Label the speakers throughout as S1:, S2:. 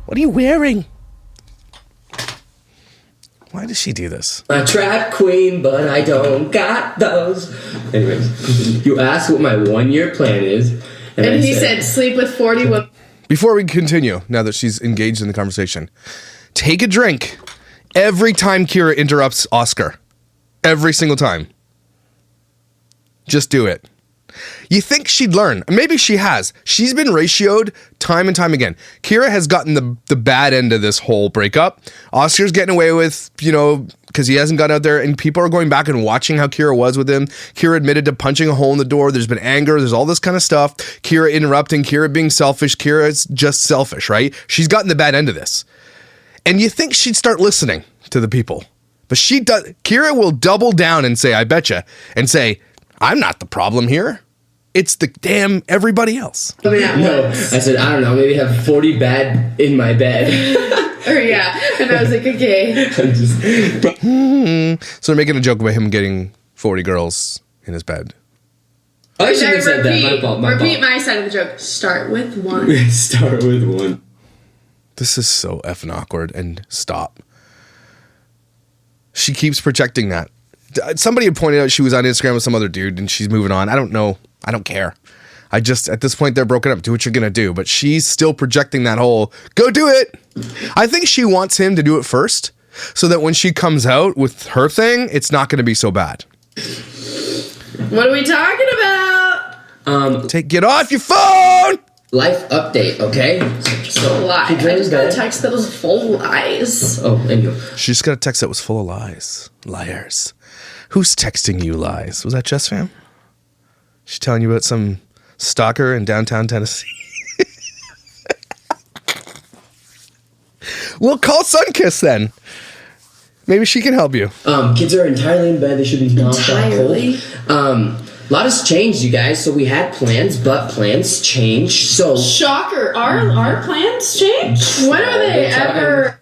S1: What are you wearing? Why does she do this?
S2: My trap queen, but I don't got those. Anyways, you asked what my 1-year plan is.
S3: And he said sleep with 40 women.
S1: Before we continue, now that she's engaged in the conversation, take a drink every time Kyra interrupts Oscar. Every single time. Just do it. You think she'd learn. Maybe she has. She's been ratioed time and time again. Kyra has gotten the bad end of this whole breakup. Oscar's getting away with, because he hasn't got out there, and people are going back and watching how Kyra was with him. Kyra admitted to punching a hole in the door. There's been anger. There's all this kind of stuff. Kyra interrupting. Kyra being selfish. Kyra's just selfish, right? She's gotten the bad end of this. And you think she'd start listening to the people. But she does. Kyra will double down and say, I betcha, and say, I'm not the problem here. It's the damn everybody else.
S2: No, I said, I don't know, maybe have 40 bad in my bed.
S3: And I was like, okay.
S1: So they're making a joke about him getting 40 girls in his bed.
S2: I shouldn't have said that. My fault.
S3: Repeat my side of the joke. Start with one.
S2: Start with one.
S1: This is so effing awkward, and stop. She keeps projecting that. Somebody had pointed out she was on Instagram with some other dude and she's moving on. I don't know. I don't care. At this point, they're broken up. Do what you're going to do. But she's still projecting that whole, go do it. I think she wants him to do it first so that when she comes out with her thing, it's not going to be so bad.
S3: What are we talking about?
S1: Get off your phone.
S2: Life update, okay?
S3: So lie. I just got a text that was full of lies.
S2: Oh, anyway.
S1: She just got a text that was full of lies. Liars. Who's texting you lies? Was that Jess fam? She's telling you about some stalker in downtown Tennessee. We'll call Sunkiss then. Maybe she can help you.
S2: Kids are entirely in bed. They should be knocked out cold. A lot has changed, you guys. So we had plans, but plans change. So
S3: shocker. Our plans change? When are they ever?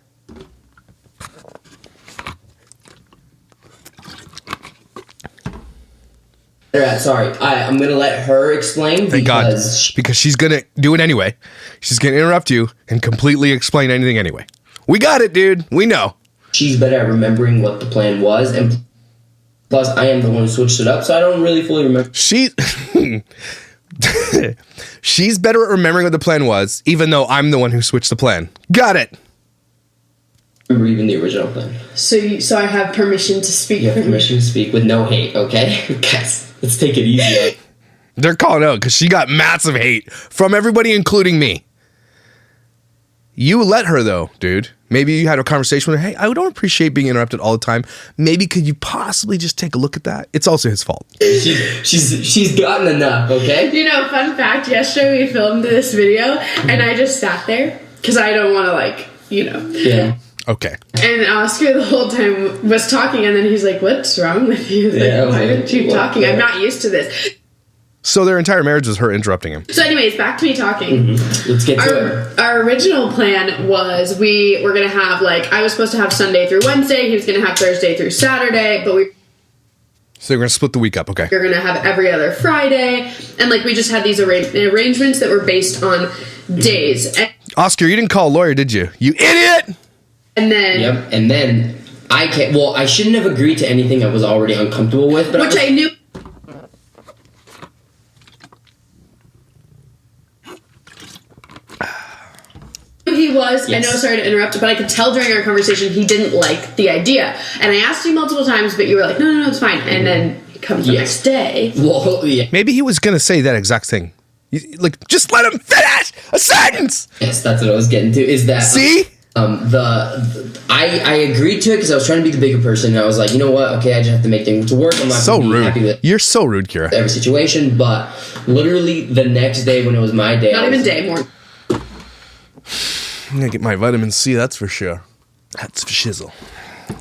S2: Sorry, I'm gonna let her explain.
S1: Thank God, because she's gonna do it anyway. She's gonna interrupt you and completely explain anything anyway. We got it, dude. We know.
S2: She's better at remembering what the plan was, and plus, I am the one who switched it up, so I don't really fully remember.
S1: She's better at remembering what the plan was, even though I'm the one who switched the plan. Got it.
S2: Remember even the original plan.
S3: So I have permission to speak.
S2: You have permission to speak with no hate, okay? Guys, let's take it easy.
S1: They're calling out because she got massive hate from everybody, including me. You let her though, dude. Maybe you had a conversation with her. Hey, I don't appreciate being interrupted all the time. Maybe could you possibly just take a look at that? It's also his fault.
S2: She's gotten enough, okay?
S3: Fun fact, yesterday we filmed this video and I just sat there because I don't want to
S2: Yeah.
S1: Okay.
S3: And Oscar the whole time was talking and then he's like, what's wrong with you? Why didn't you talking? I'm not used to this.
S1: So their entire marriage was her interrupting him.
S3: So anyways, back to me talking.
S2: Mm-hmm. Let's get to it.
S3: Our original plan was we were going to have, I was supposed to have Sunday through Wednesday. He was going to have Thursday through Saturday. But
S1: So you're going to split the week up, okay.
S3: We're going to have every other Friday. And, we just had these arrangements that were based on days.
S1: Oscar, you didn't call a lawyer, did you? You idiot!
S3: And then...
S2: Yep, and then I shouldn't have agreed to anything I was already uncomfortable with. But
S3: I knew... He was, yes. I know, sorry to interrupt, but I could tell during our conversation he didn't like the idea. And I asked you multiple times, but you were like, no, it's fine. And then he comes the next day.
S2: Well, yeah.
S1: Maybe he was going to say that exact thing. Just let him finish a sentence!
S2: Yes, that's what I was getting to, is that...
S1: See?
S2: I agreed to it because I was trying to be the bigger person, and I was like, you know what, okay, I just have to make things work. I'm not
S1: so
S2: going to be
S1: rude.
S2: happy with
S1: You're so rude, Kyra.
S2: every situation, but literally the next day when it was my day...
S3: Not even day, more...
S1: I'm going to get my vitamin C, that's for sure. That's for shizzle.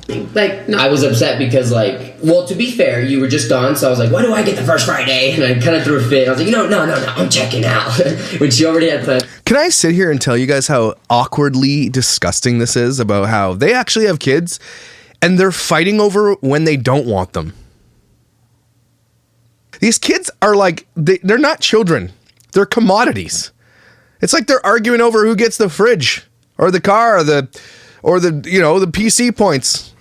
S3: No.
S2: I was upset because, to be fair, you were just on, so I was like, why do I get the first Friday? And I kind of threw a fit. I was like, no, I'm checking out. When she already had plans.
S1: Can I sit here and tell you guys how awkwardly disgusting this is about how they actually have kids and they're fighting over when they don't want them? These kids are they're not children. They're commodities. It's like they're arguing over who gets the fridge or the car, or the the PC points.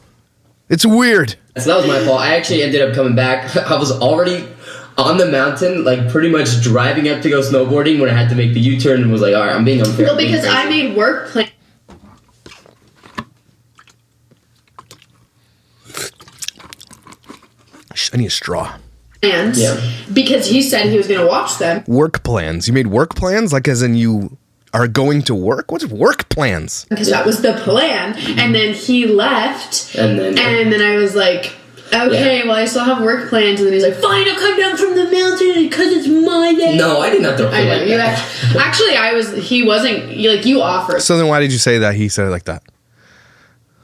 S1: It's weird.
S2: So that was my fault. I actually ended up coming back. I was already on the mountain, like pretty much driving up to go snowboarding when I had to make the U-turn and was like, all right, I'm being unfair.
S3: Well, because I made work plans.
S1: I need a straw.
S3: Because he said he was going to watch them.
S1: Work plans. You made work plans? Like as in you are going to work? What's work plans?
S3: Because that was the plan. And then he left. And then I was like, okay, well, I still have work plans. And then he's like, fine, I'll come down from the mountain because it's my day.
S2: No, I did not throw
S3: I know. Like that. Actually, he wasn't, like, you offered.
S1: So then why did you say that he said it like that?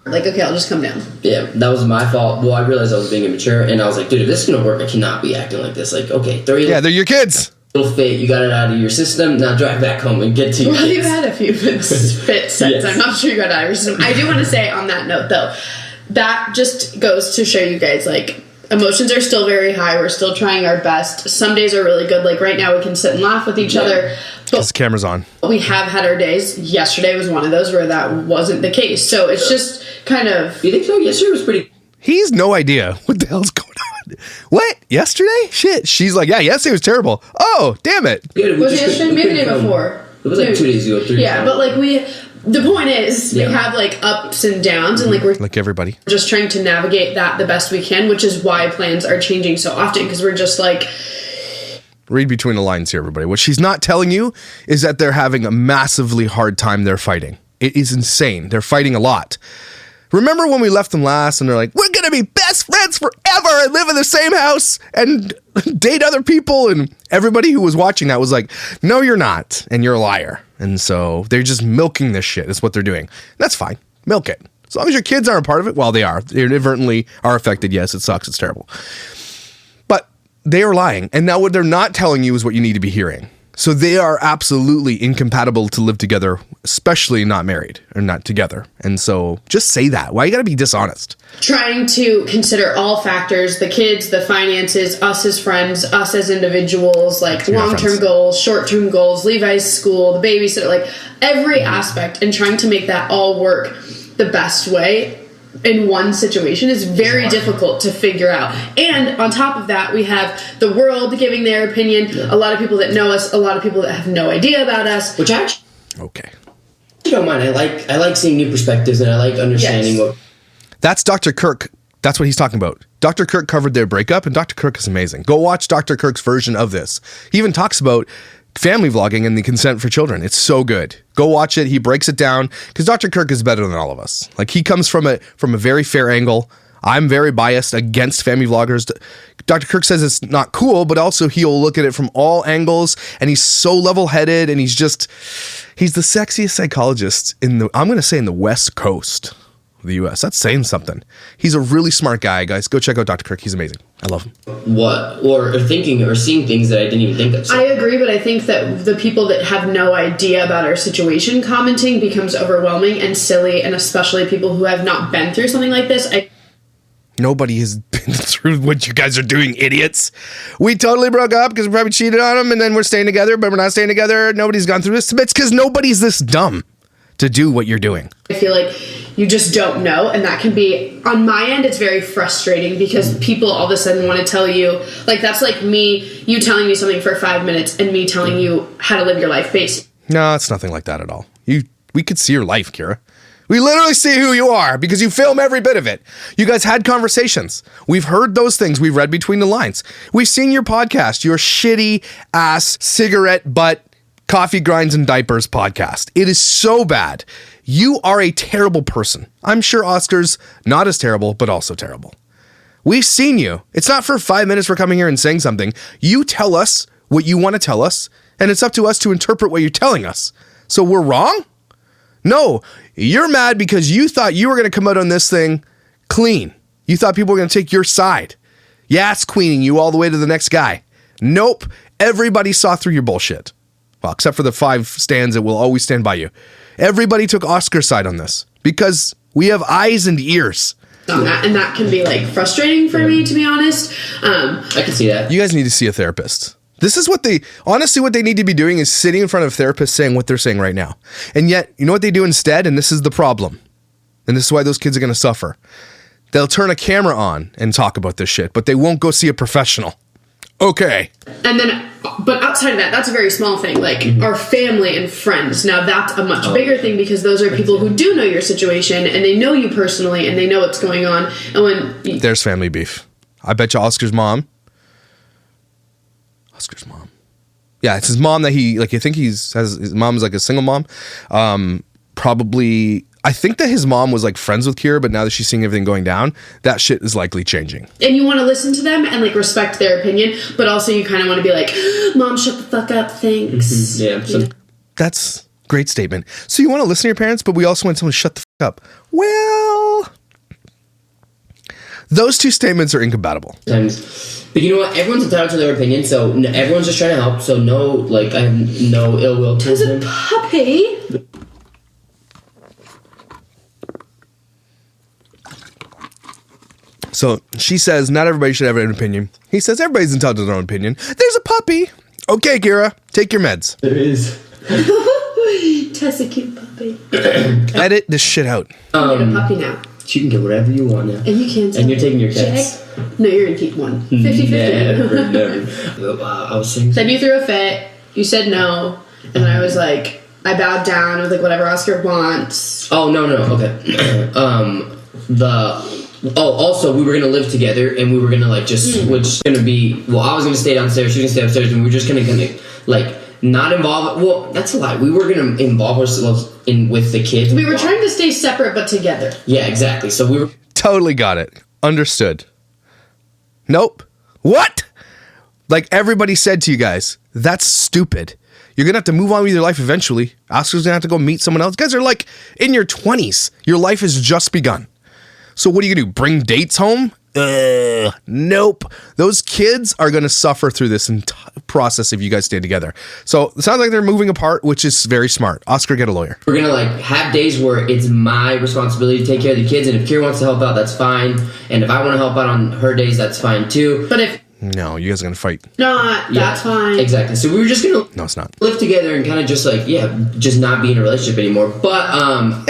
S3: Like, okay, I'll just come down.
S2: Yeah, that was my fault. Well, I realized I was being immature, and I was like, dude, if this is going to work, I cannot be acting like this. Like, okay,
S1: they're your kids.
S2: Little fit, you got it out of your system, now drive back home and get to your kids.
S3: You've had a few fit sets. Yes. I'm not sure you got it out of your system. I do want to say on that note, though, that just goes to show you guys, like, emotions are still very high. We're still trying our best. Some days are really good. Like, right now, we can sit and laugh with each other.
S1: Because the camera's on.
S3: We have had our days. Yesterday was one of those where that wasn't the case. So it's just kind of...
S2: You think so? Yesterday was pretty...
S1: He's no idea what the hell's going on. What? Yesterday? Shit. She's like, yeah, yesterday was terrible. Oh, damn it.
S2: Yeah,
S3: was it yesterday? Maybe the day before.
S2: It was like 2 days ago, 3 days ago.
S3: Yeah, but like the point is, we have like ups and downs, and like we're
S1: like everybody
S3: just trying to navigate that the best we can, which is why plans are changing so often, because we're just like...
S1: Read between the lines here, everybody. What she's not telling you is that they're having a massively hard time they're fighting. It is insane. They're fighting a lot. Remember when we left them last and they're like, we're going to be best friends forever and live in the same house and date other people? And everybody who was watching that was like, no, you're not. And you're a liar. And so they're just milking this shit. That's what they're doing. That's fine. Milk it. As long as your kids aren't a part of it, well, they are. They inadvertently are affected. Yes, it sucks. It's terrible. But they are lying. And now what they're not telling you is what you need to be hearing. So they are absolutely incompatible to live together, especially not married or not together. And so just say that. Why you gotta be dishonest?
S3: Trying to consider all factors, the kids, the finances, us as friends, us as individuals, like long-term goals, short-term goals, Levi's school, the babysitter, like every aspect, and trying to make that all work the best way in one situation is very difficult to figure out. And on top of that, we have the world giving their opinion, a lot of people that know us, a lot of people that have no idea about us.
S2: Which I actually
S1: okay.
S2: don't mind. I like seeing new perspectives, and I like understanding what...
S1: That's Dr. Kirk. That's what he's talking about. Dr. Kirk covered their breakup, and Dr. Kirk is amazing. Go watch Dr. Kirk's version of this. He even talks about family vlogging and the consent for children. It's so good. Go watch it. He breaks it down because Dr. Kirk is better than all of us. Like, he comes from a very fair angle. I'm very biased against family vloggers. Dr. Kirk says it's not cool, but also he'll look at it from all angles, and he's so level-headed, and he's the sexiest psychologist in the West Coast of the US. That's saying something. He's a really smart guy, guys. Go check out Dr. Kirk. He's amazing. I love him.
S2: What? Or thinking or seeing things that I didn't even think of. So.
S3: I agree, but I think that the people that have no idea about our situation commenting becomes overwhelming and silly, and especially people who have not been through something like this.
S1: Nobody has been through what you guys are doing, idiots. We totally broke up because we probably cheated on him, and then we're staying together, but we're not staying together. Nobody's gone through this. It's because nobody's this dumb to do what you're doing.
S3: I feel like you just don't know, and that can be, on my end, it's very frustrating because people all of a sudden want to tell you, like, that's like you telling me something for 5 minutes and me telling you how to live your life based.
S1: No, it's nothing like that at all. We could see your life, Kyra. We literally see who you are because you film every bit of it. You guys had conversations. We've heard those things. We've read between the lines. We've seen your podcast, your shitty ass cigarette butt coffee grinds and diapers podcast. It is so bad. You are a terrible person. I'm sure Oscar's not as terrible, but also terrible. We've seen you. It's not for 5 minutes we're coming here and saying something. You tell us what you want to tell us, and it's up to us to interpret what you're telling us. So we're wrong? No, you're mad because you thought you were going to come out on this thing clean. You thought people were going to take your side. Yes, queening you all the way to the next guy. Nope. Everybody saw through your bullshit. Well, except for the 5 stands that will always stand by you. Everybody took Oscar's side on this because we have eyes and ears.
S3: On that, and that can be like frustrating for me, to be honest.
S2: I can see that.
S1: You guys need to see a therapist. This is what they need to be doing is sitting in front of therapists saying what they're saying right now. And yet, you know what they do instead? And this is the problem. And this is why those kids are going to suffer. They'll turn a camera on and talk about this shit, but they won't go see a professional. Okay.
S3: And then, but outside of that, that's a very small thing. Like our family and friends. Now that's a much bigger thing because those are people who do know your situation and they know you personally and they know what's going on. And when
S1: there's family beef. I bet you Oscar's mom. Yeah, it's his mom that I think his mom's like a single mom. Probably, I think that his mom was like friends with Kyra, but now that she's seeing everything going down, that shit is likely changing.
S3: And you want to listen to them and like respect their opinion, but also you kind of want to be like, Mom, shut the fuck up, thanks.
S2: Mm-hmm. Yeah.
S1: That's a great statement. So you want to listen to your parents, but we also want someone to shut the fuck up. Well, those two statements are incompatible.
S2: But you know what? Everyone's entitled to their opinion, so everyone's just trying to help. So I have no ill will towards them.
S3: There's a puppy.
S1: So she says not everybody should have an opinion. He says everybody's entitled to their own opinion. There's a puppy. Okay, Kyra, take your meds.
S2: There is.
S3: That's a cute puppy.
S1: Edit this shit out.
S3: You get a puppy now.
S2: You can get whatever you want now.
S3: And you can't.
S2: And you're taking your cats.
S3: No, you're gonna keep one. 50-50.
S2: Never. I was saying.
S3: Then you threw a fit. You said no, and I was like, I bowed down with like whatever Oscar wants.
S2: Oh no. Okay. Also, we were gonna live together, and we were gonna like just, which gonna be. Well, I was gonna stay downstairs. She was gonna stay upstairs, and we were just gonna like not involve. Well, that's a lie. We were gonna involve ourselves with the kids.
S3: We were trying to stay separate but together.
S2: Yeah, exactly. So we were
S1: totally got it. Understood. Nope. What? Like everybody said to you guys, that's stupid. You're gonna have to move on with your life eventually. Oscar's gonna have to go meet someone else. You guys are like in your 20s. Your life has just begun. So what are you gonna do? Bring dates home? Nope. Those kids are gonna suffer through this entire process if you guys stay together. So it sounds like they're moving apart, which is very smart. Oscar, get a lawyer.
S2: We're gonna like have days where it's my responsibility to take care of the kids, and if Kyra wants to help out, that's fine. And if I want to help out on her days, that's fine too.
S3: But if
S1: no, you guys are gonna fight.
S3: That's fine.
S2: Exactly. So we were just gonna
S1: no, it's not.
S2: Live together and kind of just like just not be in a relationship anymore. But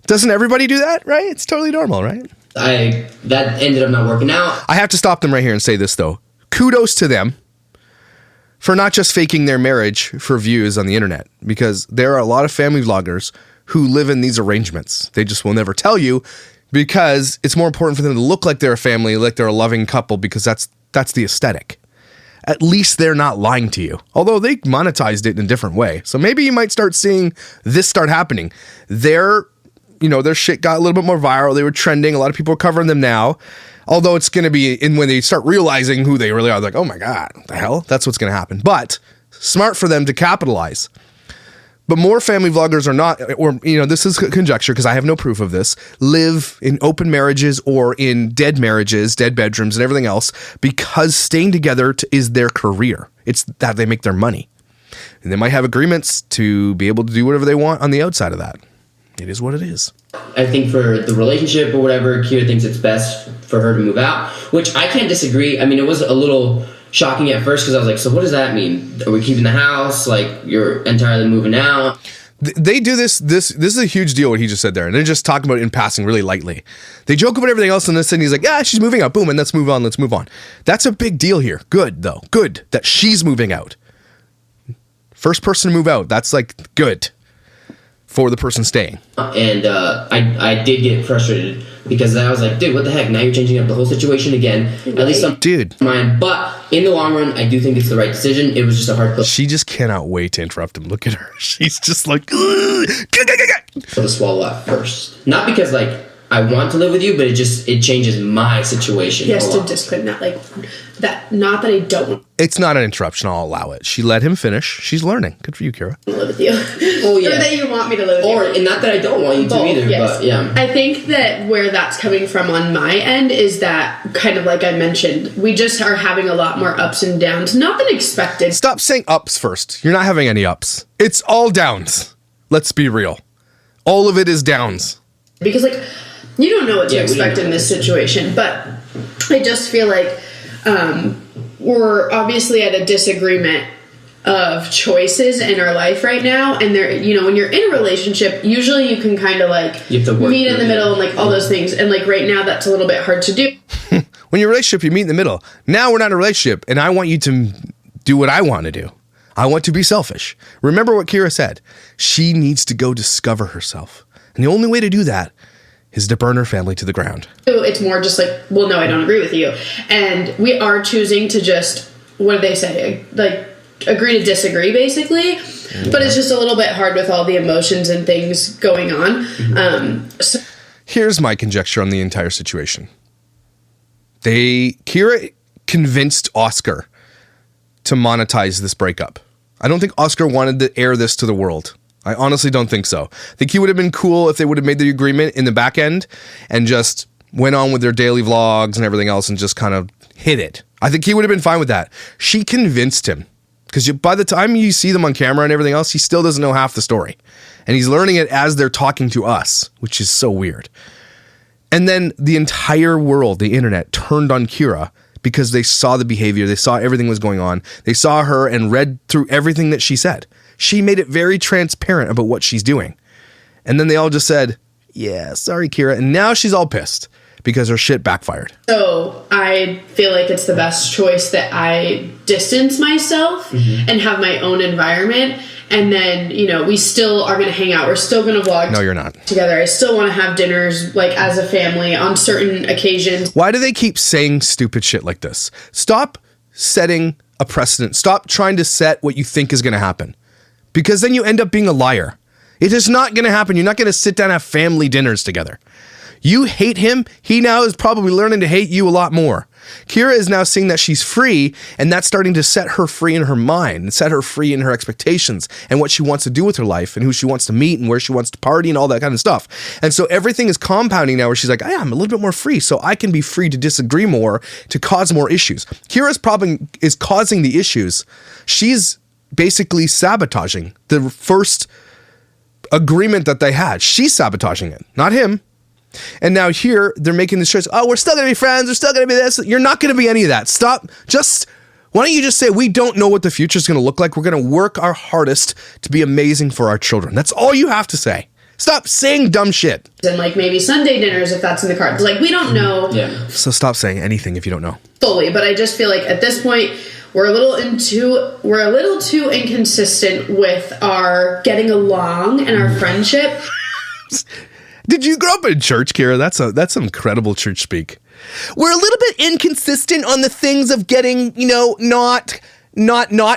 S1: doesn't everybody do that, right? It's totally normal, right?
S2: That ended up not working out.
S1: I have to stop them right here and say this though. Kudos to them for not just faking their marriage for views on the internet, because there are a lot of family vloggers who live in these arrangements. They just will never tell you because it's more important for them to look like they're a family, like they're a loving couple, because that's the aesthetic. At least they're not lying to you, although they monetized it in a different way. So maybe you might start seeing this start happening. Their shit got a little bit more viral. They were trending. A lot of people are covering them now. Although it's going to be when they start realizing who they really are, like, oh my God, what the hell? That's what's going to happen. But smart for them to capitalize. But more family vloggers are not, or, this is conjecture because I have no proof of this, live in open marriages or in dead marriages, dead bedrooms and everything else because staying together is their career. It's that they make their money. And they might have agreements to be able to do whatever they want on the outside of that. It is what it is.
S2: I think for the relationship or whatever, Kyra thinks it's best for her to move out, which I can't disagree. I mean, it was a little shocking at first because I was like, so what does that mean? Are we keeping the house? Like, you're entirely moving out?
S1: They do this is a huge deal what he just said there, and they're just talking about it in passing really lightly. They joke about everything else, and this, and he's like, she's moving out, boom, and let's move on. That's a big deal here. Good, though. Good that she's moving out. First person to move out, that's like good for the person staying.
S2: And I did get frustrated because I was like, dude, what the heck? Now you're changing up the whole situation again. At least I'm mine. But in the long run, I do think it's the right decision. It was just a hard pill.
S1: She just cannot wait to interrupt him. Look at her. She's just like,
S2: to swallow at first. Not because like I want to live with you, but it changes my situation.
S3: Yes, to discipline, not like that. Not that I don't
S1: It's not an interruption. I'll allow it. She let him finish. She's learning. Good for you, Kyra.
S3: live with you.
S2: Oh yeah.
S3: Or that you want me to live with you.
S2: And not that I don't want you to either,
S3: yes.
S2: but yeah.
S3: I think that where that's coming from on my end is that kind of like I mentioned, we just are having a lot more ups and downs. Not that expected.
S1: Stop saying ups first. You're not having any ups. It's all downs. Let's be real. All of it is downs.
S3: Because like you don't know what to expect in this situation, but I just feel like we're obviously at a disagreement of choices in our life right now, and there, you know, when you're in a relationship, usually you can kind of like meet in the middle and like all those things, and like right now that's a little bit hard to do.
S1: When you're in a relationship, you meet in the middle. Now we're not in a relationship, and I want you to do what I want to do. I want to be selfish. Remember what Kyra said. She needs to go discover herself, and the only way to do that is to burn her family to the ground.
S3: It's more just like, well, no, I don't agree with you, and we are choosing to just, what do they say, like, agree to disagree, basically. But it's just a little bit hard with all the emotions and things going on. So
S1: here's my conjecture on the entire situation. Kyra convinced Oscar to monetize this breakup. I don't think Oscar wanted to air this to the world. I honestly don't think so. I think he would have been cool if they would have made the agreement in the back end and just went on with their daily vlogs and everything else and just kind of hit it. I think he would have been fine with that. She convinced him. Because by the time you see them on camera and everything else, he still doesn't know half the story. And he's learning it as they're talking to us, which is so weird. And then the entire world, the internet, turned on Kyra because they saw the behavior. They saw everything was going on. They saw her and read through everything that she said. She made it very transparent about what she's doing. And then they all just said, yeah, sorry, Kyra. And now she's all pissed because her shit backfired.
S3: So I feel like it's the best choice that I distance myself and have my own environment. And then, you know, we still are going to hang out. We're still going to vlog.
S1: No, you're not.
S3: Together. I still want to have dinners, like, as a family on certain occasions.
S1: Why do they keep saying stupid shit like this? Stop setting a precedent. Stop trying to set what you think is going to happen. Because then you end up being a liar. It is not going to happen. You're not going to sit down and have family dinners together. You hate him. He now is probably learning to hate you a lot more. Kyra is now seeing that she's free, and that's starting to set her free in her mind and set her free in her expectations and what she wants to do with her life and who she wants to meet and where she wants to party and all that kind of stuff. And so everything is compounding now where she's like, I'm a little bit more free, so I can be free to disagree more, to cause more issues. Kyra's problem is causing the issues. She's basically sabotaging the first agreement that they had. She's sabotaging it, not him. And now here they're making this choice. Oh, we're still going to be friends. We're still going to be this. You're not going to be any of that. Stop. Why don't you just say, we don't know what the future is going to look like. We're going to work our hardest to be amazing for our children. That's all you have to say. Stop saying dumb shit.
S3: And like maybe Sunday dinners if that's in the cards. Like we don't know.
S1: Yeah. So stop saying anything if you don't know.
S3: Fully. But I just feel like at this point we're a little too inconsistent with our getting along and our friendship.
S1: Did you grow up in church, Kyra? That's some incredible church speak. We're a little bit inconsistent on the things of getting, not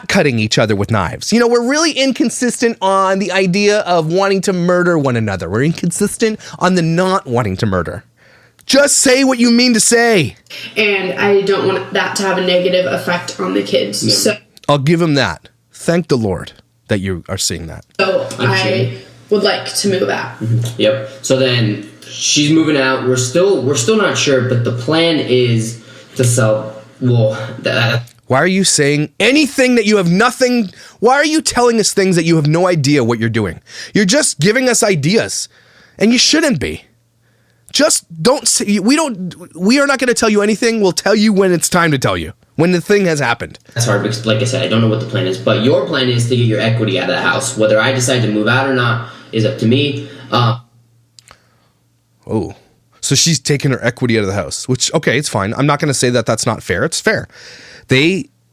S1: cutting each other with knives. We're really inconsistent on the idea of wanting to murder one another. We're inconsistent on the not wanting to murder. Just say what you mean to say.
S3: And I don't want that to have a negative effect on the kids. Yeah. So
S1: I'll give him that. Thank the Lord that you are seeing that.
S3: So I would like to move out.
S2: Mm-hmm. Yep. So then she's moving out. We're still not sure, but the plan is to sell.
S1: Why are you saying anything that you have nothing? Why are you telling us things that you have no idea what you're doing? You're just giving us ideas, and you shouldn't be. Just don't say, we are not going to tell you anything. We'll tell you when it's time to tell you, when the thing has happened.
S2: That's hard because, like I said, I don't know what the plan is, but your plan is to get your equity out of the house. Whether I decide to move out or not is up to me.
S1: So she's taking her equity out of the house, which, okay, it's fine. I'm not going to say that that's not fair. It's fair.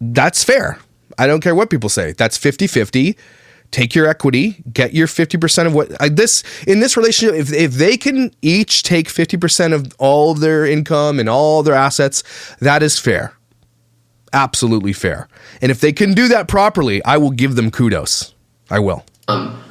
S1: That's fair. I don't care what people say. That's 50-50. Take your equity, get your 50% of what in this relationship, if they can each take 50% of all their income and all their assets, that is fair. Absolutely fair. And if they can do that properly, I will give them kudos. I will.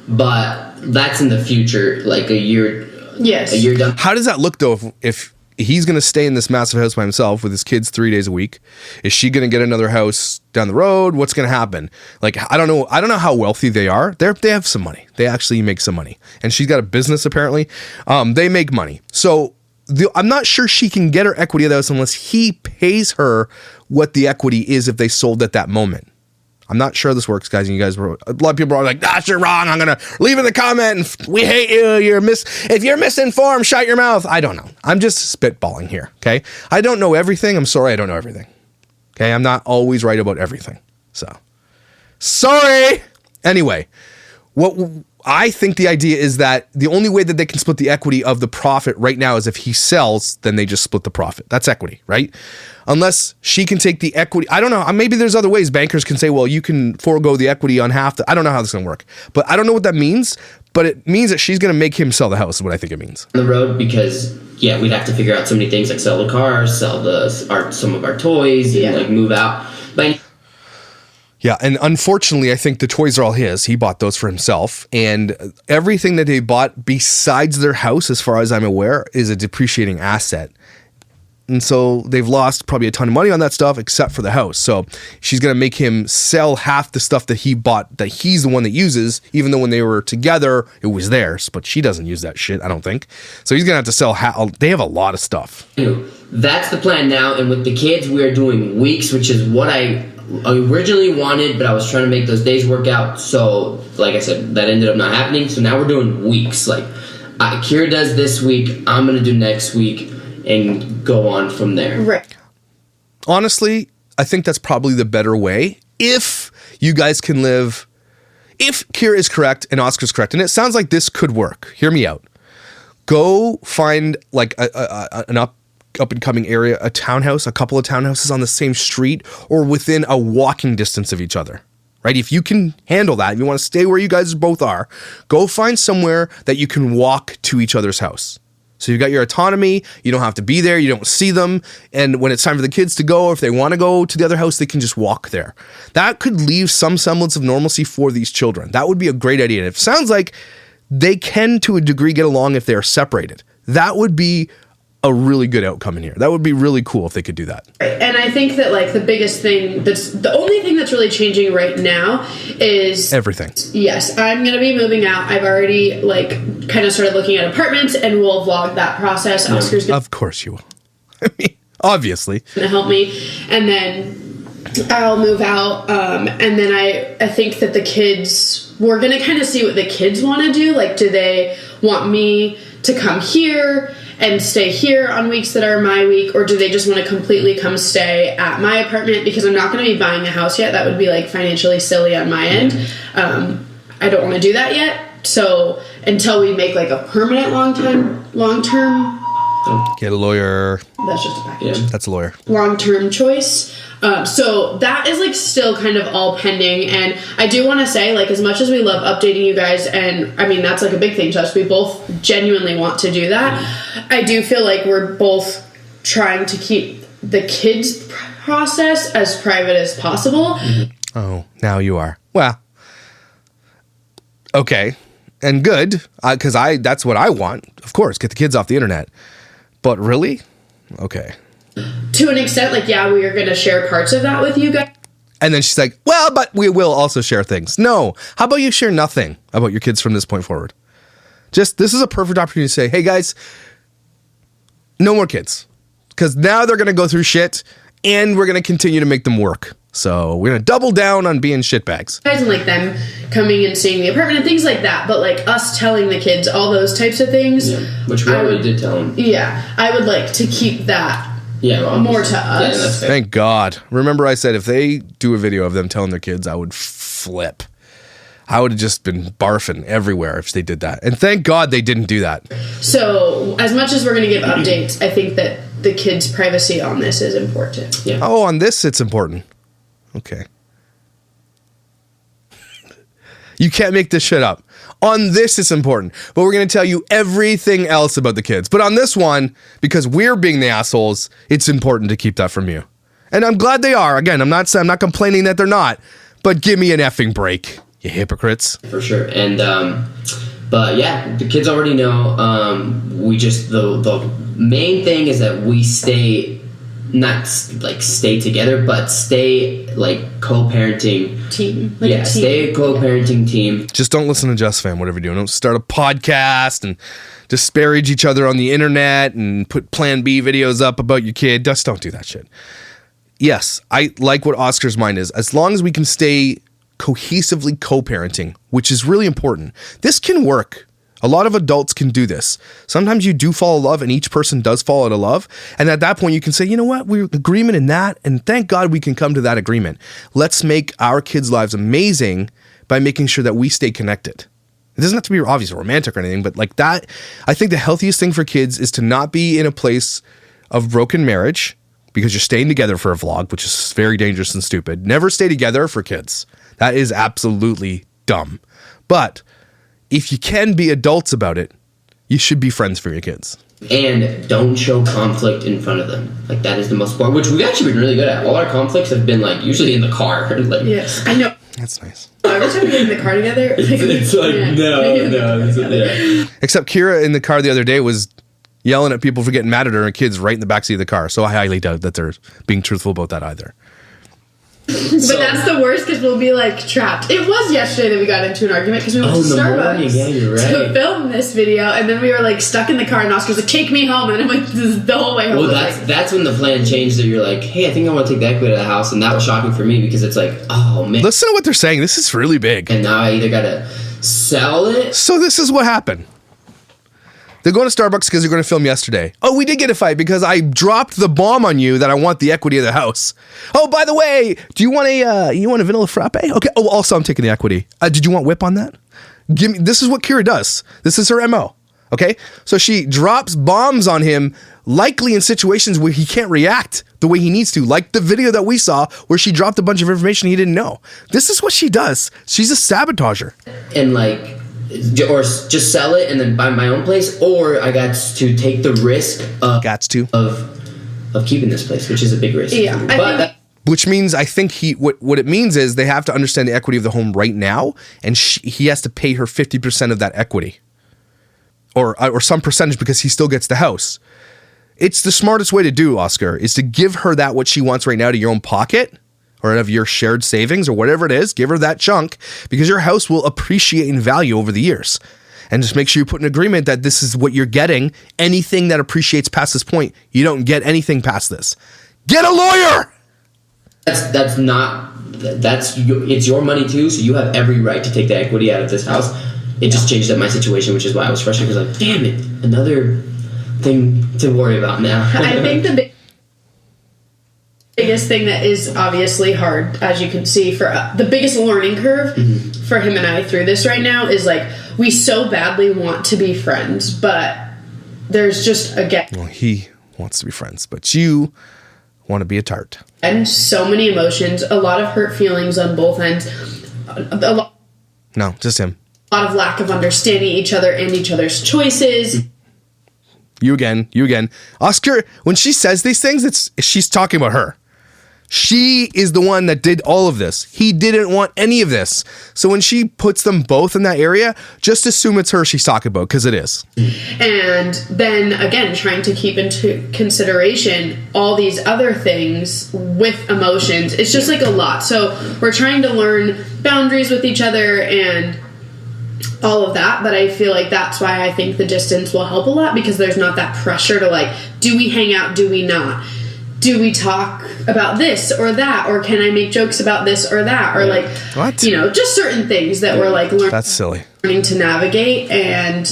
S2: But that's in the future, like a year.
S3: Yes.
S2: A year down.
S1: How does that look though if he's going to stay in this massive house by himself with his kids 3 days a week? Is she going to get another house down the road? What's going to happen? Like, I don't know how wealthy they are. They have some money. They actually make some money. And she's got a business apparently. They make money. So I'm not sure she can get her equity of the house unless he pays her what the equity is if they sold at that moment. I'm not sure this works, guys. And you guys a lot of people are like, you're wrong. I'm going to leave in the comment and we hate you. If you're misinformed, shut your mouth. I don't know. I'm just spitballing here. Okay. I don't know everything. I'm sorry. I don't know everything. Okay, I'm not always right about everything. So, sorry. Anyway, what I think the idea is that the only way that they can split the equity of the profit right now is if he sells, then they just split the profit. That's equity, right? Unless she can take the equity. I don't know. Maybe there's other ways. Bankers can say, well, you can forego the equity on half. I don't know how this is going to work. But I don't know what that means. But it means that she's going to make him sell the house is what I think it means.
S2: On the road, because, yeah, we'd have to figure out so many things, like sell the car, sell some of our toys, and, like, move out. But
S1: yeah, and unfortunately, I think the toys are all his. He bought those for himself. And everything that they bought besides their house, as far as I'm aware, is a depreciating asset. And so they've lost probably a ton of money on that stuff except for the house. So she's going to make him sell half the stuff that he bought that he's the one that uses, even though when they were together, it was theirs. But she doesn't use that shit, I don't think. So he's going to have to sell they have a lot of stuff.
S2: That's the plan now. And with the kids, we're doing weeks, which is what I originally wanted, but I was trying to make those days work out. So, like I said, that ended up not happening. So now we're doing weeks. Like, Kyra does this week, I'm going to do next week, and go on from there.
S3: Right.
S1: Honestly, I think that's probably the better way. If you guys can live, if Kyra is correct and Oscar's correct, and it sounds like this could work. Hear me out. Go find like an up and coming area, a townhouse, a couple of townhouses on the same street or within a walking distance of each other. Right? If you can handle that, if you want to stay where you guys both are, go find somewhere that you can walk to each other's house. So you've got your autonomy, you don't have to be there, you don't see them, and when it's time for the kids to go, or if they want to go to the other house, they can just walk there. That could leave some semblance of normalcy for these children. That would be a great idea. And it sounds like they can, to a degree, get along if they're separated. That would be a really good outcome in here. That would be really cool if they could do that.
S3: And I think that like the biggest thing the only thing that's really changing right now is
S1: everything.
S3: Yes, I'm going to be moving out. I've already like kind of started looking at apartments and we'll vlog that process.
S1: Yeah.
S3: Oscar's going
S1: Of course you will. I mean, obviously.
S3: to help me, and then I'll move out. And then I think that the kids, we're going to kind of see what the kids want to do. Like, do they want me to come here and stay here on weeks that are my week, or do they just want to completely come stay at my apartment? Because I'm not going to be buying a house yet. That would be like financially silly on my end. I don't want to do that yet. So until we make like a permanent long term.
S1: Get a lawyer.
S3: That's just a package. Yeah.
S1: That's a lawyer.
S3: Long-term choice. So that is like still kind of all pending. And I do want to say, like, as much as we love updating you guys, and I mean, that's like a big thing to us. We both genuinely want to do that. I do feel like we're both trying to keep the kids' process as private as possible.
S1: Oh, now you are. Well, okay. And good, because that's what I want. Of course, get the kids off the internet. But really? Okay.
S3: To an extent, like, yeah, we are going to share parts of that with you guys.
S1: And then she's like, well, but we will also share things. No. How about you share nothing about your kids from this point forward? This is a perfect opportunity to say, hey, guys, no more kids. Because now they're going to go through shit, and we're going to continue to make them work. So we're going to double down on being shitbags.
S3: And like them coming and seeing the apartment and things like that. But like us telling the kids all those types of things.
S2: Yeah, which we already did tell them.
S3: Yeah. I would like to keep that more to us.
S2: Yeah, that's fair.
S1: Thank God. Remember I said if they do a video of them telling their kids, I would flip. I would have just been barfing everywhere if they did that. And thank God they didn't do that.
S3: So as much as we're going to give updates, I think that the kids' privacy on this is important.
S2: Yeah.
S1: Oh, on this it's important. Okay. You can't make this shit up. On this, it's important. But we're going to tell you everything else about the kids. But on this one, because we're being the assholes, it's important to keep that from you. And I'm glad they are. Again, I'm not complaining that they're not. But give me an effing break, you hypocrites.
S2: For sure. And, but yeah, the kids already know. We just, the main thing is that we stay, not like stay together, but stay like co-parenting
S3: team. Like
S2: yeah, stay a co-parenting team.
S1: Just don't listen to Just Fam, whatever you're doing. Don't start a podcast and disparage each other on the internet and put Plan B videos up about your kid. Just don't do that shit. Yes, I like what Oscar's mind is. As long as we can stay cohesively co-parenting, which is really important. This can work. A lot of adults can do this. Sometimes you do fall in love and each person does fall out of love. And at that point you can say, you know what, we're agreement in that. And thank God we can come to that agreement. Let's make our kids' lives amazing by making sure that we stay connected. It doesn't have to be obviously romantic or anything, but like that, I think the healthiest thing for kids is to not be in a place of broken marriage because you're staying together for a vlog, which is very dangerous and stupid. Never stay together for kids. That is absolutely dumb. But if you can be adults about it, you should be friends for your kids.
S2: And don't show conflict in front of them. Like, that is the most important, which we've actually been really good at. All our conflicts have been, like, usually in the car. Like,
S3: yes, I know.
S1: That's nice.
S3: Every time we get in the car together,
S2: it's like, no.
S1: Except Kyra in the car the other day was yelling at people for getting mad at her and kids right in the backseat of the car. So I highly doubt that they're being truthful about that either.
S3: But that's the worst because we'll be like trapped. It was yesterday that we got into an argument because we went to Starbucks to film this video, and then we were like stuck in the car, and Oscar was like, "Take me home," and I'm like, "This is the whole way home."
S2: Well, that's when the plan changed. That you're like, "Hey, I think I want to take the equity out of the house," and that was shocking for me because it's like, "Oh man!"
S1: Listen to what they're saying. This is really big.
S2: And now I either gotta sell it.
S1: So this is what happened. They're going to Starbucks because they're going to film yesterday. Oh, we did get a fight because I dropped the bomb on you that I want the equity of the house. Oh, by the way, do you want a vanilla frappe? Okay. Oh, also I'm taking the equity. Did you want whip on that? Give me. This is what Kyra does. This is her MO. Okay. So she drops bombs on him, likely in situations where he can't react the way he needs to, like the video that we saw where she dropped a bunch of information he didn't know. This is what she does. She's a sabotager.
S2: And like, or just sell it and then buy my own place, or I got to take the risk of keeping this place, which is a big risk.
S3: Yeah,
S1: which means I think what it means is they have to understand the equity of the home right now, and he has to pay her 50% of that equity, or some percentage because he still gets the house. It's the smartest way to do, Oscar, is to give her that what she wants right now to your own pocket, or out of your shared savings or whatever it is. Give her that chunk because your house will appreciate in value over the years. And just make sure you put an agreement that this is what you're getting. Anything that appreciates past this point, you don't get anything past this. Get a lawyer!
S2: It's your money too, so you have every right to take the equity out of this house. It just changed up my situation, which is why I was frustrated because like, damn it, another thing to worry about now.
S3: I think the biggest thing that is obviously hard, as you can see, for the biggest learning curve for him and I through this right now is like we so badly want to be friends, but there's just
S1: well, he wants to be friends, but you want to be a tart.
S3: And so many emotions, a lot of hurt feelings on both ends.
S1: No, just him.
S3: A lot of lack of understanding each other and each other's choices.
S1: You again. Oscar, when she says these things, she's talking about her. She is the one that did all of this. He didn't want any of this. So when she puts them both in that area, just assume it's her she's talking about, because it is.
S3: And then, again, trying to keep into consideration all these other things with emotions. It's just like a lot. So we're trying to learn boundaries with each other and all of that, but I feel like that's why I think the distance will help a lot, because there's not that pressure to like, do we hang out, do we not? Do we talk about this or that, or can I make jokes about this or that, or like, what? You know, just certain things that we're like learning.
S1: That's silly.
S3: Learning to navigate, and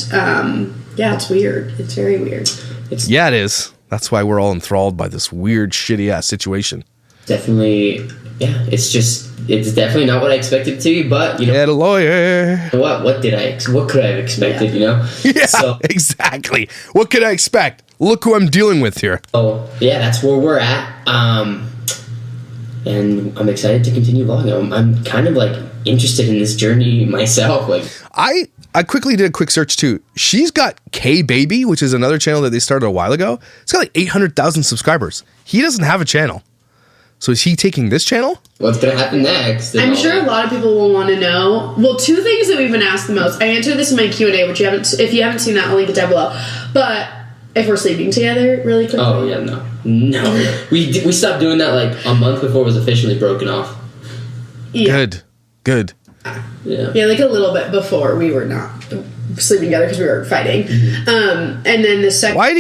S3: yeah, it's weird. It's very weird.
S1: Yeah, it is. That's why we're all enthralled by this weird, shitty ass situation.
S2: Definitely, yeah. It's definitely not what I expected it to be, but you know,
S1: get a lawyer.
S2: What could I have expected?
S3: Yeah.
S2: You know?
S1: Yeah, so, exactly. What could I expect? Look who I'm dealing with here.
S2: Oh, yeah, that's where we're at. And I'm excited to continue vlogging. I'm kind of like interested in this journey myself. Like,
S1: I quickly did a quick search too. She's got OKBaby, which is another channel that they started a while ago. It's got like 800,000 subscribers. He doesn't have a channel. So is he taking this channel?
S2: What's going to happen next?
S3: I'm sure a lot of people will want to know. Well, two things that we've been asked the most. I answered this in my Q&A, which if you haven't seen that, I'll link it down below. But if we're sleeping together really quickly.
S2: Oh, yeah, no. We stopped doing that like a month before it was officially broken off.
S3: Yeah.
S1: Good.
S3: Yeah, like a little bit before we were not sleeping together because we were fighting. And then the second...
S1: Why are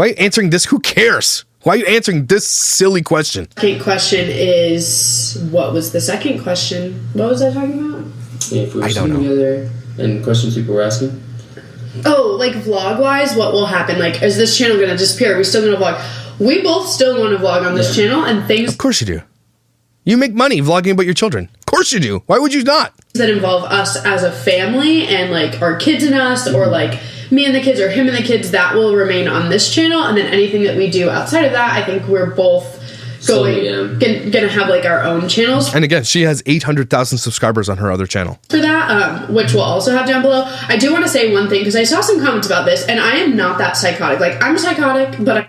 S1: you answering this? Who cares? Why are you answering this silly question?
S3: Second question is, what was the second question? What was I talking about?
S2: if we were
S1: I don't
S2: still
S1: know.
S2: together, and questions people were asking.
S3: Oh, like vlog-wise, what will happen? Like, is this channel gonna disappear? Are we still gonna vlog? We both still want to vlog on this channel, and things
S1: Of course you do. You make money vlogging about your children. Of course you do. Why would you not?
S3: that involve us as a family and like our kids and us, or like me and the kids or him and the kids, that will remain on this channel. And then anything that we do outside of that, I think we're both gonna have like our own channels.
S1: And again, she has 800,000 subscribers on her other channel.
S3: For that, which we'll also have down below. I do want to say one thing, because I saw some comments about this, and I am not that psychotic. Like, I'm psychotic, but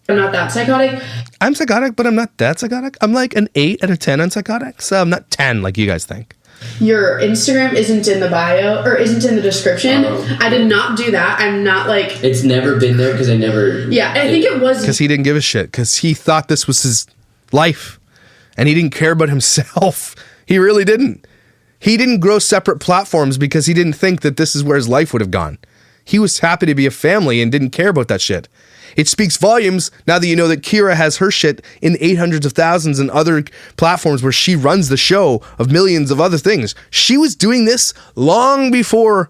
S3: I'm not that psychotic.
S1: I'm psychotic, but I'm not that psychotic. I'm like an 8 out of 10 on psychotic, so I'm not 10 like you guys think.
S3: Your Instagram isn't in the bio, or isn't in the description. I did not do that. I'm not like...
S2: It's never been there because I never...
S3: Yeah, I think it was...
S1: Because he didn't give a shit, because he thought this was his life, and he didn't care about himself. He really didn't. He didn't grow separate platforms because he didn't think that this is where his life would have gone. He was happy to be a family and didn't care about that shit. It speaks volumes now that you know that Kyra has her shit in 800s of thousands and other platforms where she runs the show of millions of other things. She was doing this long before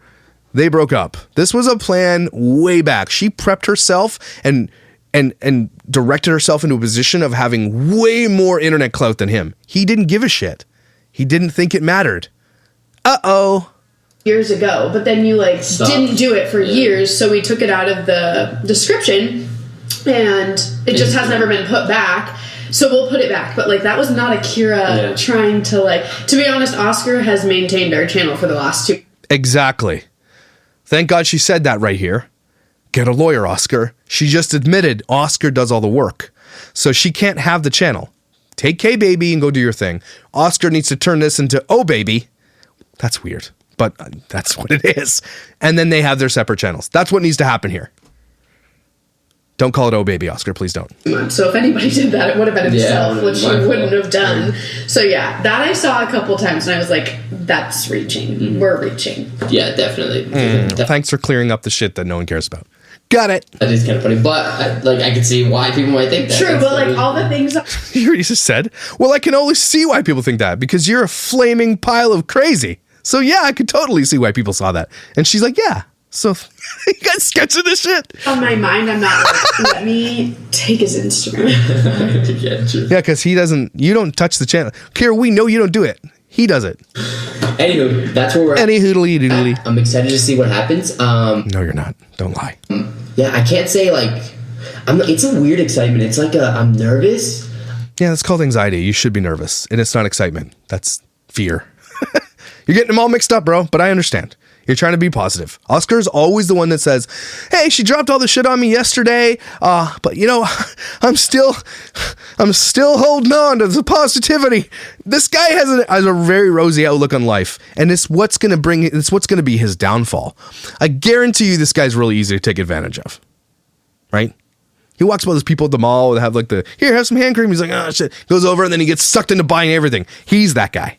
S1: they broke up. This was a plan way back. She prepped herself and directed herself into a position of having way more internet clout than him. He didn't give a shit. He didn't think it mattered. Uh-oh.
S3: Years ago, but then you like didn't do it for years, so we took it out of the description, and it just has never been put back. So we'll put it back. But like, that was not a Kyra trying to like. To be honest, Oscar has maintained our channel for the last 2.
S1: Exactly. Thank God she said that right here. Get a lawyer, Oscar. She just admitted Oscar does all the work, so she can't have the channel. Take K-Baby and go do your thing. Oscar needs to turn this into OKBaby. That's weird, but that's what it is. And then they have their separate channels. That's what needs to happen here. Don't call it OKBaby, Oscar. Please don't.
S3: So if anybody did that, it would have been himself, which he wouldn't have done. So yeah, that I saw a couple times, and I was like, that's reaching. We're reaching.
S2: Yeah, definitely.
S1: Thanks for clearing up the shit that no one cares about. Got it.
S2: That is kind of funny, but I can see why people might think that.
S3: True, but like all the things...
S1: You already just said, well, I can only see why people think that, because you're a flaming pile of crazy. So yeah, I could totally see why people saw that. And she's like, yeah. So you guys sketching this shit?
S3: On my mind, I'm not like, let me take his Instagram.
S1: Yeah, because he doesn't, you don't touch the channel. Kyra, we know you don't do it. He does it.
S2: Anywho, that's where we're at.
S1: Any hoodly doodly.
S2: I'm excited to see what happens.
S1: No, you're not. Don't lie.
S2: Yeah, I can't say like, it's a weird excitement. It's like I'm nervous.
S1: Yeah, that's called anxiety. You should be nervous. And it's not excitement. That's fear. You're getting them all mixed up, bro, but I understand. You're trying to be positive. Oscar's always the one that says, hey, she dropped all the shit on me yesterday, but you know, I'm still holding on to the positivity. This guy has a very rosy outlook on life, and it's what's going to be his downfall. I guarantee you this guy's really easy to take advantage of, right? He walks by those people at the mall that have like have some hand cream. He's like, oh shit, goes over, and then he gets sucked into buying everything. He's that guy.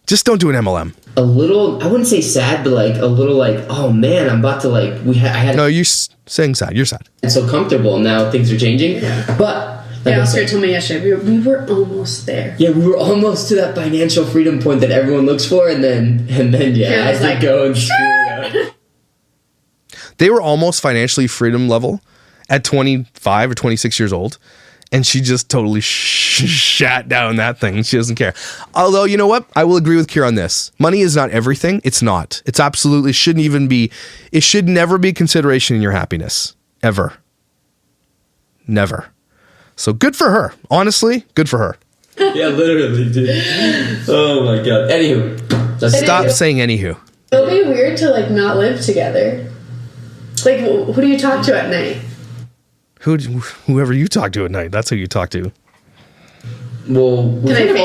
S1: Just don't do an MLM.
S2: A little, I wouldn't say sad, but like a little like, oh man, I'm about to like,
S1: No, you're saying sad. You're sad.
S2: It's so comfortable now. Things are changing. Yeah. But like
S3: Oscar told me yesterday, we were almost there.
S2: Yeah, we were almost to that financial freedom point that everyone looks for, and then as they go and screw it out.
S1: They were almost financially freedom level at 25 or 26 years old. And she just totally shat down that thing. She doesn't care. Although, you know what? I will agree with Kyra on this. Money is not everything. It's not. It's absolutely shouldn't even be. It should never be a consideration in your happiness. Ever. Never. So good for her. Honestly, good for her.
S2: Yeah, literally, dude. Oh my God. Anywho.
S1: Stop saying anywho.
S3: It'll be weird to like not live together. Like, who do you talk to at night?
S1: Whoever you talk to at night, that's who you talk to.
S2: Well, we kind of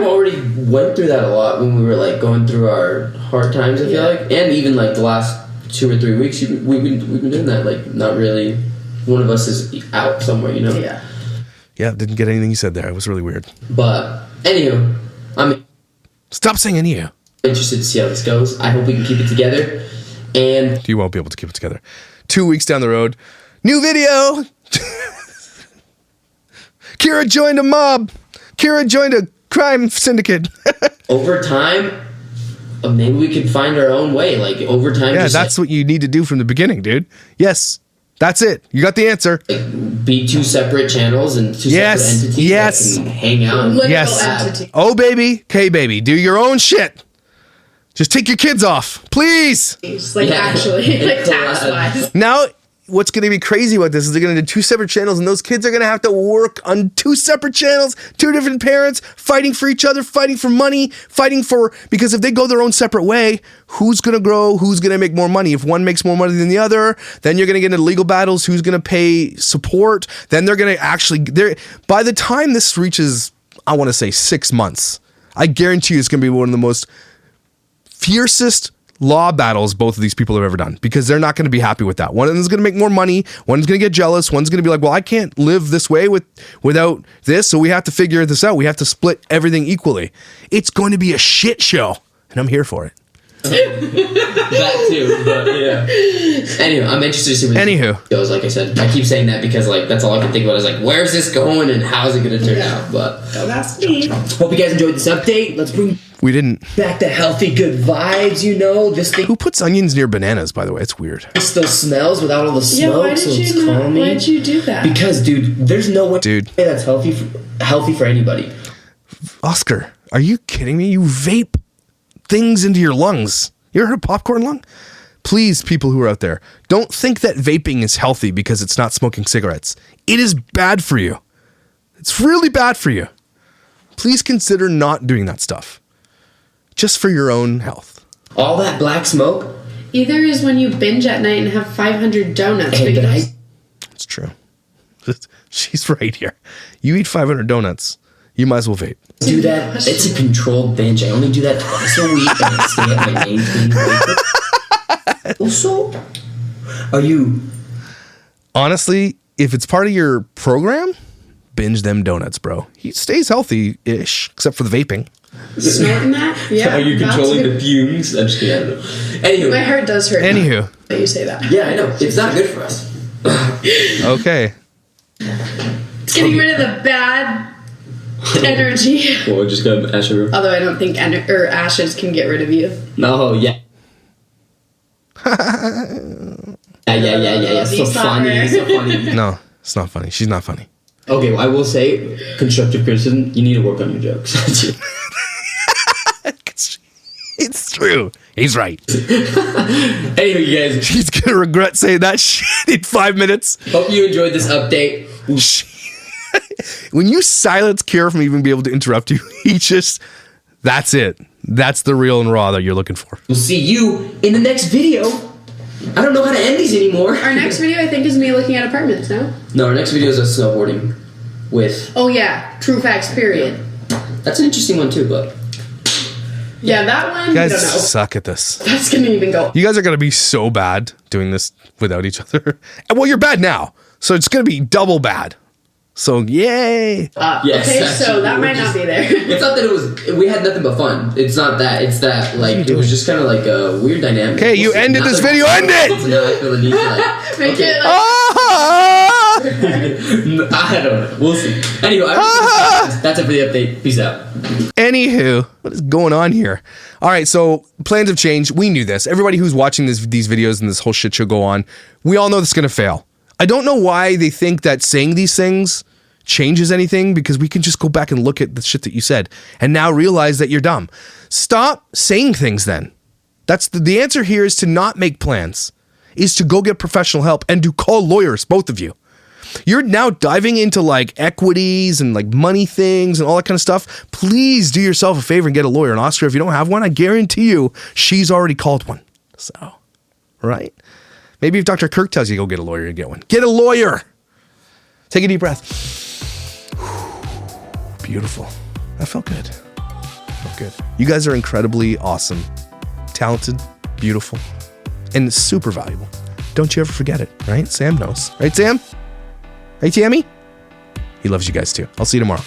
S2: already went through that a lot when we were like going through our hard times, I feel like, and even like the last 2 or 3 weeks, we've been doing that. Like, not really. One of us is out somewhere, you know.
S3: Yeah.
S1: Yeah, didn't get anything you said there. It was really weird.
S2: But anywho,
S1: stop saying anywho.
S2: Interested to see how this goes. I hope we can keep it together, and
S1: you won't be able to keep it together. 2 weeks down the road. New video! Kyra joined a mob. Kyra joined a crime syndicate.
S2: Over time, maybe we could find our own way. Like over time,
S1: Yeah,
S2: just
S1: that's what you need to do from the beginning, dude. Yes, that's it. You got the answer.
S2: be two separate channels and two separate entities that can hang out.
S3: Literal entity.
S1: Oh, baby, K-baby, do your own shit. Just take your kids off, please.
S3: Like actually, like tax-wise.
S1: Now, what's going to be crazy about this is they're going to do two separate channels, and those kids are going to have to work on two separate channels, two different parents, fighting for each other, fighting for money, because if they go their own separate way, who's going to grow? Who's going to make more money? If one makes more money than the other, then you're going to get into legal battles. Who's going to pay support? Then they're going to by the time this reaches, I want to say 6 months, I guarantee you it's going to be one of the most fiercest law battles both of these people have ever done, because they're not going to be happy with that. One of them is going to make more money. One's going to get jealous. One's going to be like, well, I can't live this way without this, so we have to figure this out. We have to split everything equally. It's going to be a shit show, and I'm here for it.
S2: That too, but yeah. Anyway, I'm interested to see where this goes. Like I said, I keep saying that because like that's all I can think about is like, where's this going and how's it going to turn out? But
S3: That's me.
S2: hope you guys enjoyed this update. Let's bring
S1: We didn't.
S2: back the healthy, good vibes. You know, this thing
S1: Who puts onions near bananas, by the way? It's weird.
S2: still smells without all the
S3: Yeah,
S2: smoke,
S3: why
S2: so
S3: did
S2: it's
S3: you not?
S2: calming.
S3: Why did you do that?
S2: Because, dude, there's no way that's healthy for anybody.
S1: Oscar, are you kidding me? You vape things into your lungs. You ever heard of popcorn lung? Please, people who are out there, don't think that vaping is healthy because it's not smoking cigarettes. It is bad for you. It's really bad for you. Please consider not doing that stuff. Just for your own health.
S2: All that black smoke.
S3: Either is when you binge at night and have 500 donuts.
S2: Hey, but
S1: It's true. She's right here. You eat 500 donuts, you might as well vape.
S2: do that. It's a controlled binge. I only do that twice a week and I stay at my main clean. Also, are you...
S1: Honestly, if it's part of your program, binge them donuts, bro. He stays healthy-ish, except for the vaping.
S3: Snorting that? Yeah.
S2: Are you
S3: that's
S2: controlling
S3: good.
S2: the fumes? I'm just kidding. I don't know. Anyway.
S3: My heart does hurt.
S1: Anywho.
S3: That you say that.
S2: Yeah, I know. It's not good for us.
S1: Okay.
S3: It's getting rid of the bad energy.
S2: Well, we're just gonna ash her.
S3: Although I don't think ashes can get rid of you.
S2: No, yeah. Yeah. So funny. So funny.
S1: No, it's not funny. She's not funny.
S2: Okay, well, I will say, constructive criticism, you need to work on your jokes.
S1: It's true. He's right.
S2: Anyway, you guys,
S1: She's gonna regret saying that shit in 5 minutes.
S2: hope you enjoyed this update.
S1: When you silence Kyra from even being able to interrupt you, that's it. That's the real and raw that you're looking for.
S2: We'll see you in the next video. I don't know how to end these anymore.
S3: Our next video, I think, is me looking at apartments, no?
S2: No, our next video is us snowboarding with...
S3: Oh, yeah. True facts, period.
S2: That's an interesting one, too, but...
S3: Yeah, that one,
S1: You guys
S3: I don't know.
S1: suck at this.
S3: That's gonna even go.
S1: You guys are gonna be so bad doing this without each other. Well, you're bad now, so it's gonna be double bad. So yay!
S2: Yes,
S3: Okay,
S2: actually,
S3: so that might not be there.
S2: It's not that it was... We had nothing but fun. It's not that. It's that, like, it was just kind of like a weird dynamic.
S1: Okay, you ended this video. End it!
S2: So now I feel the need to, like...
S3: Make
S2: okay.
S3: it like,
S2: I don't know. We'll see. Anyway, that's it for the update. Peace out.
S1: Anywho, what is going on here? All right, so plans have changed. We knew this. Everybody who's watching these videos and this whole shit show go on, we all know this is gonna fail. I don't know why they think that saying these things changes anything, because we can just go back and look at the shit that you said and now realize that you're dumb. Stop saying things then. That's the answer here is to not make plans, is to go get professional help and to call lawyers, both of you. You're now diving into like equities and like money things and all that kind of stuff. Please do yourself a favor and get a lawyer. And Oscar, if you don't have one, I guarantee you she's already called one. So, right? Maybe if Dr. Kirk tells you to go get a lawyer, you get one. Get a lawyer. Take a deep breath. Beautiful. That felt good. Felt good. You guys are incredibly awesome, talented, beautiful, and super valuable. Don't you ever forget it, right? Sam knows. Right, Sam? Hey, Tammy? He loves you guys too. I'll see you tomorrow.